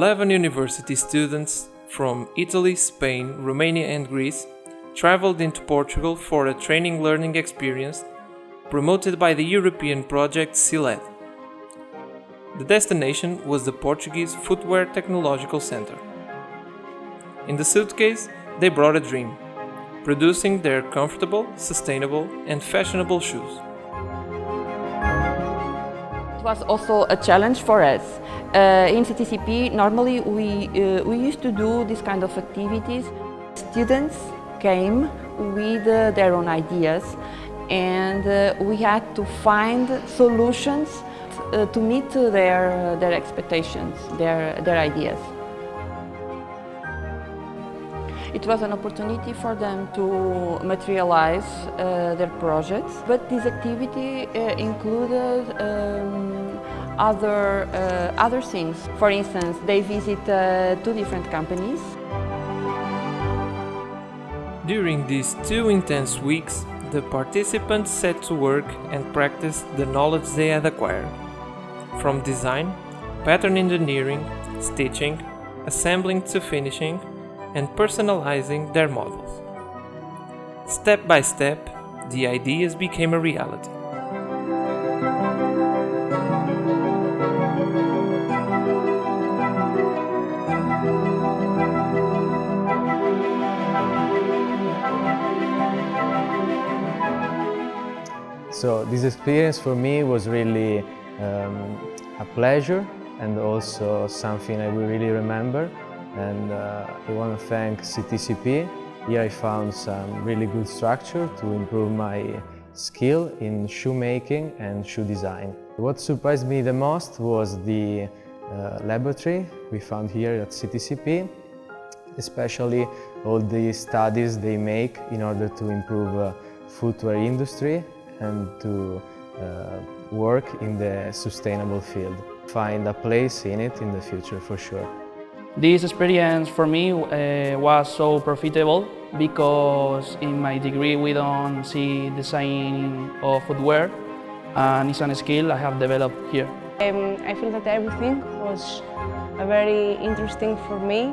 11 university students from Italy, Spain, Romania and Greece traveled into Portugal for a training learning experience promoted by the European project Sciled. The destination was the Portuguese Footwear Technological Center. In the suitcase, they brought a dream, producing their comfortable, sustainable and fashionable shoes. It was also a challenge for us. In CTCP, normally we used to do this kind of activities. Students came with their own ideas, and we had to find solutions to meet their expectations, their ideas. It was an opportunity for them to materialize their projects, but this activity included other things. For instance, they visit 2 different companies. During these 2 intense weeks, the participants set to work and practiced the knowledge they had acquired. From design, pattern engineering, stitching, assembling to finishing, and personalizing their models. Step by step, the ideas became a reality. So this experience for me was really a pleasure and also something I will really remember. And I want to thank CTCP. Here I found some really good structure to improve my skill in shoemaking and shoe design. What surprised me the most was the laboratory we found here at CTCP, especially all the studies they make in order to improve footwear industry and to work in the sustainable field. Find a place in it in the future for sure. This experience for me was so profitable because in my degree we don't see design of footwear, and it's a skill I have developed here. I feel that everything was very interesting for me,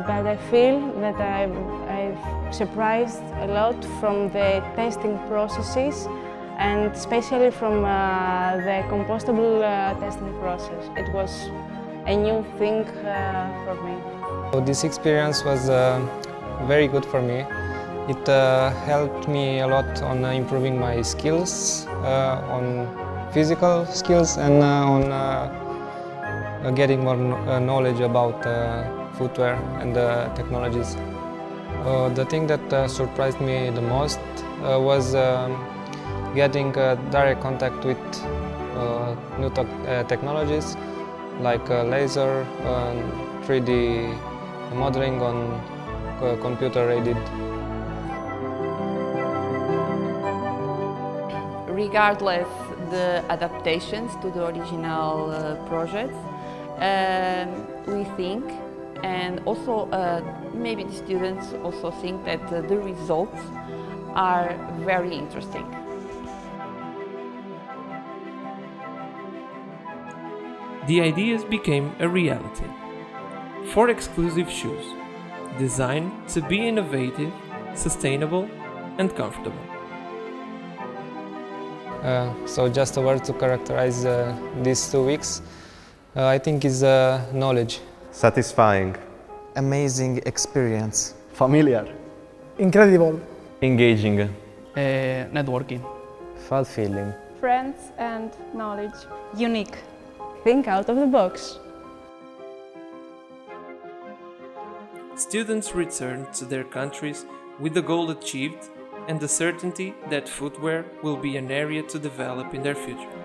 but I feel that I've surprised a lot from the testing processes and especially from the compostable testing process. It was a new thing for me. This experience was very good for me. It helped me a lot on improving my skills, on physical skills and on getting more knowledge about footwear and technologies. The thing that surprised me the most was getting direct contact with new technologies like laser, 3D modeling on computer-aided. Regardless the adaptations to the original projects, we think, and also maybe the students also think that the results are very interesting. The ideas became a reality. 4 exclusive shoes, designed to be innovative, sustainable and comfortable. So just a word to characterize these 2 weeks, I think is knowledge. Satisfying. Amazing experience. Familiar. Incredible. Engaging. Networking. Fulfilling. Friends and knowledge. Unique. Think out of the box. Students returned to their countries with the goal achieved and the certainty that footwear will be an area to develop in their future.